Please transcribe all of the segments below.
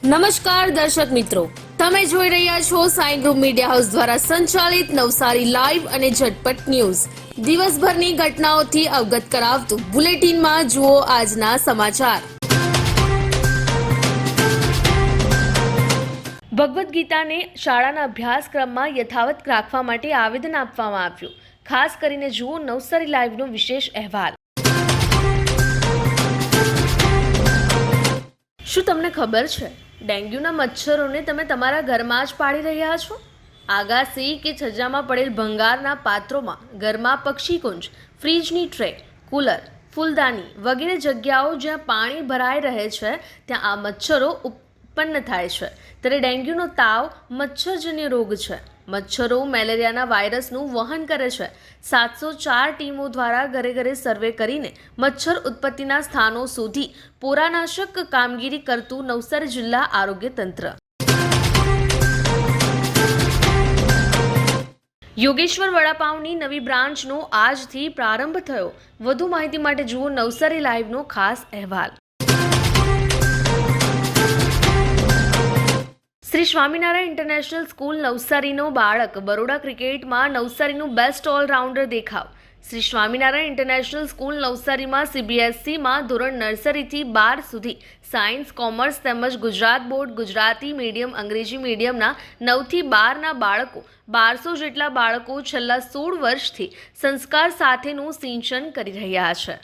નમસ્કાર દર્શક મિત્રો, તમે જોઈ રહ્યા છો સાઈ ગ્રુપ મીડિયા હાઉસ દ્વારા સંચાલિત નવસારી લાઈવ અને ઝટપટ ન્યૂઝ. દિવસભરની ઘટનાઓથી અવગત કરાવતું બુલેટિનમાં જુઓ આજના સમાચાર. ભગવદ્ ગીતાને શાળાના અભ્યાસક્રમમાં યથાવત રાખવા માટે આવેદન આપવામાં આવ્યું. ખાસ કરીને જુઓ નવસારી લાઈવનો વિશેષ અહેવાલ. શું તમને ખબર છે, ડેન્ગ્યુના મચ્છરોને તમે તમારા ઘરમાં જ પાળી રહ્યા છો? આગાસી કે છજ્જામાં પડેલ ભંગારના પાત્રોમાં, ઘરમાં પક્ષીકુંજ, ફ્રીજની ટ્રે, કુલર, ફૂલદાની વગેરે જગ્યાઓ જ્યાં પાણી ભરાઈ રહે છે ત્યાં આ મચ્છરો ઉત્પન્ન થાય છે. ત્યારે ડેન્ગ્યુનો તાવ મચ્છરજન્ય રોગ છે. મચ્છરો મેલેરિયાના વાયરસનું વહન કરે છે. 704 ટીમો દ્વારા ઘરે ઘરે સર્વે કરીને મચ્છર ઉત્પત્તિના સ્થાનો શોધી પોરાનાશક કામગીરી કરતું નવસારી જિલ્લા આરોગ્ય તંત્ર. યોગેશ્વર વડાપાઉંની નવી બ્રાન્ચનો આજથી પ્રારંભ થયો. વધુ માહિતી માટે જુઓ નવસારી લાઈવનો ખાસ અહેવાલ. શ્રી સ્વામિનારાયણ ઇન્ટરનેશનલ સ્કૂલ નવસારીનો બાળક બરોડા ક્રિકેટમાં નવસારીનું બેસ્ટ ઓલરાઉન્ડર દેખાવ. શ્રી સ્વામિનારાયણ ઇન્ટરનેશનલ સ્કૂલ નવસારીમાં CBSEમાં ધોરણ નર્સરીથી 12 સુધી સાયન્સ, કોમર્સ તેમજ ગુજરાત બોર્ડ, ગુજરાતી મીડિયમ, અંગ્રેજી મીડિયમના 9થી 12ના બાળકો 1200 જેટલા બાળકો છેલ્લા 16 વર્ષથી સંસ્કાર સાથેનું સિંચન કરી રહ્યા છે.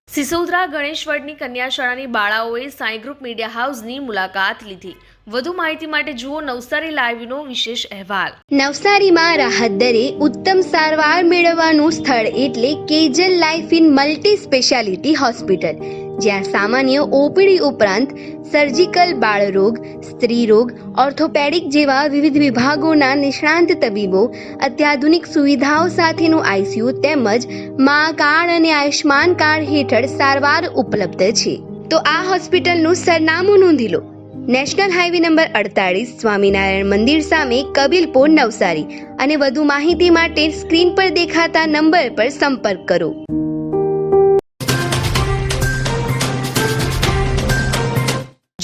સિસોદરા ગણેશવડની કન્યા શાળાની બાળાઓએ સાઈ ગ્રુપ મીડિયા હાઉસની મુલાકાત લીધી. વધુ માહિતી માટે જુઓ નવસારી લાઈવનો વિશેષ અહેવાલ. નવસારીમાં રાહત દરે ઉત્તમ સારવાર મેળવવાનું સ્થળ એટલે કેજલ life in multi speciality hospital, જ્યાં સામાન્ય OPD ઉપરાંત સર્જિકલ, બાળરોગ, સ્ત્રીરોગ, ઓર્થોપેડિક જેવા વિવિધ વિભાગોના નિષ્ણાંત તબીબો, અત્યાધુનિક સુવિધાઓ સાથેનું ICU તેમજ મા કાર્ડ અને આયુષ્માન કાર્ડ હેઠળ સારવાર ઉપલબ્ધ છે. તો આ હોસ્પિટલનું સરનામું નોંધી લો. નેશનલ હાઈવે નંબર 48, સ્વામિનારાયણ મંદિર સામે, કબીલપુર, નવસારી. અને વધુ માહિતી માટે સ્ક્રીન પર દેખાતા નંબર પર સંપર્ક કરો.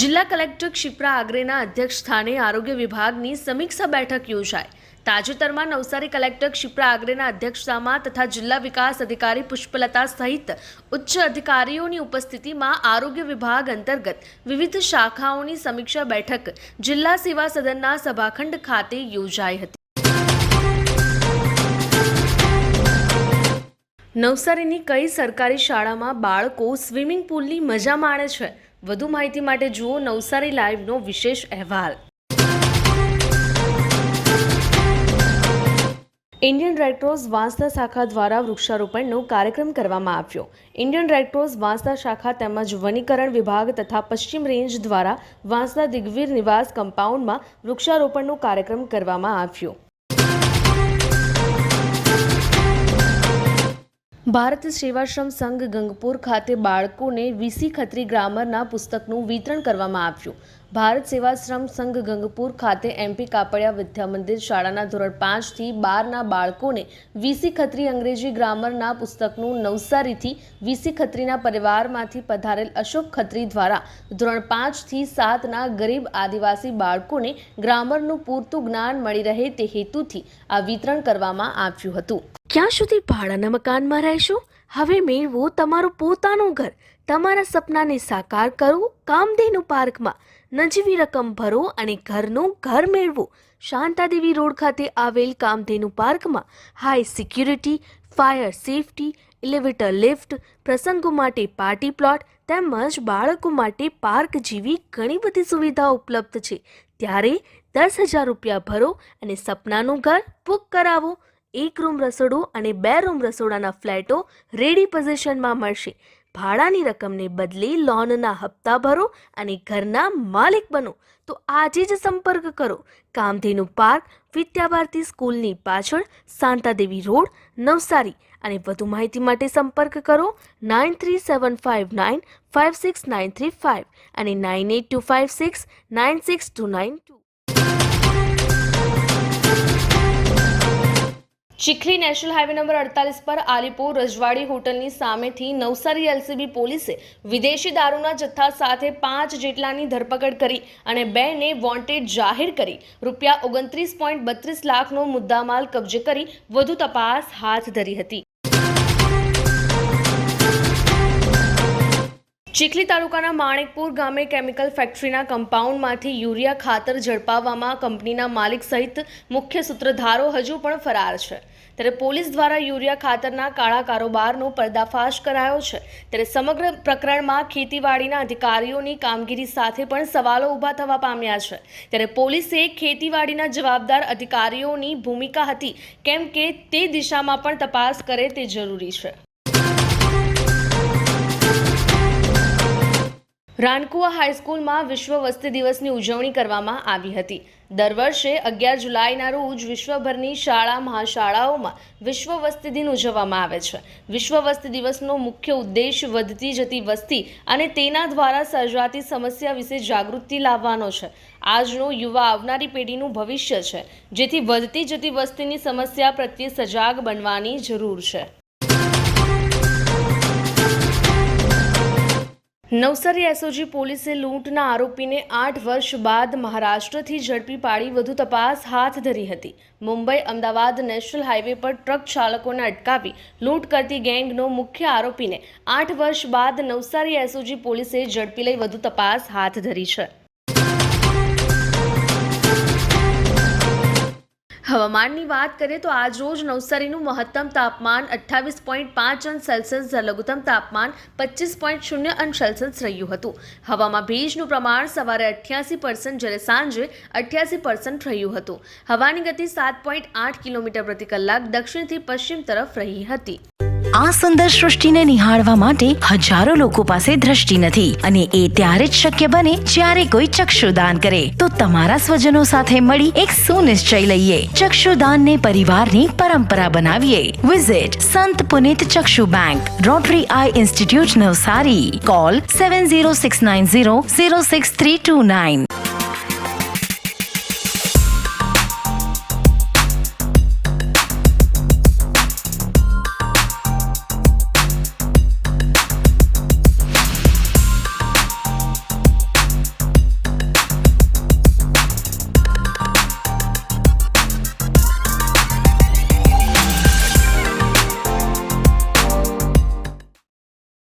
જિલ્લા કલેક્ટર ક્ષિપ્રા આગ્રેના અધ્યક્ષસ્થાને આરોગ્ય વિભાગની સમીક્ષા બેઠક યોજાઈ. તાજેતરમાં નવસારી કલેક્ટર ક્ષિપ્રા આગ્રેના અધ્યક્ષતામાં તથા જિલ્લા વિકાસ અધિકારી પુષ્પલતા સહિત ઉચ્ચ અધિકારીઓની ઉપસ્થિતિમાં આરોગ્ય વિભાગ અંતર્ગત વિવિધ શાખાઓની સમીક્ષા બેઠક જિલ્લા સેવા સદનના સભાખંડ ખાતે યોજાઈ હતી. નવસારીની કઈ સરકારી શાળામાં બાળકો સ્વિમિંગ પુલની મજા માણે છે? વધુ માહિતી માટે જુઓ નવસારી લાઈવનો વિશેષ અહેવાલ. ઇન્ડિયન રેડક્રોસ વાંસદા શાખા દ્વારા વૃક્ષારોપણનો કાર્યક્રમ કરવામાં આવ્યો. ઇન્ડિયન રેડક્રોસ વાંસદા શાખા તેમજ વનીકરણ વિભાગ તથા પશ્ચિમ રેન્જ દ્વારા વાંસદા દિગ્વીર નિવાસ કમ્પાઉન્ડમાં વૃક્ષારોપણનો કાર્યક્રમ કરવામાં આવ્યો. ભારત સેવાશ્રમ સંઘ ગંગપુર ખાતે બાળકોને વીસી ખત્રી ગ્રામરના પુસ્તકનું વિતરણ કરવામાં આવ્યું. ભારત સેવાશ્રમ સંઘ ગંગપુર ખાતે MP કાપડિયા વિદ્યા મંદિર શાળાના ધોરણ 5 થી 12ના બાળકોને વીસી ખત્રી અંગ્રેજી ગ્રામરના પુસ્તકનું નવસારીથી વીસી ખત્રીના પરિવારમાંથી પધારેલ અશોક ખત્રી દ્વારા ધોરણ 5 થી 7ના ગરીબ આદિવાસી બાળકોને ગ્રામરનું પૂરતું જ્ઞાન મળી રહે તે હેતુથી આ વિતરણ કરવામાં આવ્યું હતું. ક્યાં સુધી ભાડાના મકાનમાં રહેશો? હવે મેળવો તમારું પોતાનું ઘર. તમારા સપનાને સાકાર કરો કામધેનુ પાર્કમાં. નજીવી રકમ ભરો અને ઘરનું ઘર મેળવો. શાંતાદેવી રોડ ખાતે આવેલ કામધેનુ પાર્કમાં high security, fire safety, elevator lift, પ્રસંગો માટે પાર્ટી પ્લોટ તેમજ બાળકો માટે પાર્ક જેવી ઘણી બધી સુવિધાઓ ઉપલબ્ધ છે. ત્યારે 10,000 રૂપિયા ભરો અને સપનાનું ઘર બુક કરાવો. 1 રૂમ રસોડું અને 2 રૂમ રસોડાના ફ્લેટો રેડી પોઝિશનમાં મળશે. ભાડાની રકમને બદલે લોનના હપ્તા ભરો અને ઘરના માલિક બનો. તો આજે જ સંપર્ક કરો. કામધેનુ પાર્ક, વિદ્યાભારતી સ્કૂલની પાછળ, શાંતાદેવી રોડ, નવસારી. અને વધુ માહિતી માટે સંપર્ક કરો 9375956935 અને 9825696292. ચીખલી નેશનલ હાઈવે નંબર 48 પર આલીપુર રજવાડી હોટલની સામેથી નવસારી એલસીબી પોલીસે વિદેશી દારૂના જથ્થા સાથે 5 જેટલાની ધરપકડ કરી અને 2ને વોન્ટેડ જાહેર કરી ₹29.32 લાખનો મુદ્દામાલ કબજે કરી વધુ તપાસ હાથ ધરી હતી. ચીખલી તાલુકાના માણેકપુર ગામે કેમિકલ ફેક્ટરીના કમ્પાઉન્ડમાંથી યુરિયા ખાતર ઝડપાવવામાં કંપનીના માલિક સહિત મુખ્ય સૂત્રધારો હજુ પણ ફરાર છે. ત્યારે પોલીસ દ્વારા યુરિયા ખાતરના કાળા કારોબારનો પર્દાફાશ કરાયો છે. ત્યારે સમગ્ર પ્રકરણમાં ખેતીવાડીના અધિકારીઓની કામગીરી સાથે પણ સવાલો ઊભા થવા પામ્યા છે. ત્યારે પોલીસે ખેતીવાડીના જવાબદાર અધિકારીઓની ભૂમિકા હતી કેમ કે તે દિશામાં પણ તપાસ કરે તે જરૂરી છે. રાનકુવા હાઈસ્કૂલમાં વિશ્વ વસ્તી દિવસની ઉજવણી કરવામાં આવી હતી. દર વર્ષે 11 જુલાઈના રોજ વિશ્વભરની શાળા મહાશાળાઓમાં વિશ્વ વસ્તી દિન ઉજવવામાં આવે છે. વિશ્વ વસ્તી દિવસનો મુખ્ય ઉદ્દેશ વધતી જતી વસ્તી અને તેના દ્વારા સર્જાતી સમસ્યા વિશે જાગૃતિ લાવવાનો છે. આજનો યુવા આવનારી પેઢીનું ભવિષ્ય છે, જેથી વધતી જતી વસ્તીની સમસ્યા પ્રત્યે સજાગ બનવાની જરૂર છે. નવસારી એસઓજી પોલીસે લૂંટના આરોપીને 8 વર્ષ બાદ મહારાષ્ટ્રથી ઝડપી પાડી વધુ તપાસ હાથ ધરી હતી. મુંબઈ અમદાવાદ નેશનલ હાઈવે પર ટ્રક ચાલકોને અટકાવી લૂંટ કરતી ગેંગનો મુખ્ય આરોપીને 8 વર્ષ બાદ નવસારી એસઓજી પોલીસે ઝડપી લઈ વધુ તપાસ હાથ ધરી છે. હવામાનની વાત કરીએ તો આજ રોજ નવસારીનું મહત્તમ તાપમાન 28.5 અંશ સેલ્સિયસ, લઘુત્તમ તાપમાન 25.0 અંશ સેલ્સિયસ રહ્યું હતું. હવામાં ભેજનું પ્રમાણ સવારે 88% જ્યારે સાંજે 88% રહ્યું હતું. હવાની ગતિ 7.8 કિલોમીટર પ્રતિ કલાક દક્ષિણથી પશ્ચિમ તરફ રહી હતી. આ સુંદર સૃષ્ટિને નિહાળવા માટે હજારો લોકો પાસે દ્રષ્ટિ નથી અને એ ત્યારે જ શક્ય બને જ્યારે કોઈ ચક્ષુદાન કરે. તો તમારા સ્વજનો સાથે મળી એક સુનિશ્ચય લઈએ. ચક્ષુદાનને પરિવારની પરંપરા બનાવીએ. Visit Sant Punit Chakshu bank, rotary eye institute Navsari. Call 7069006329.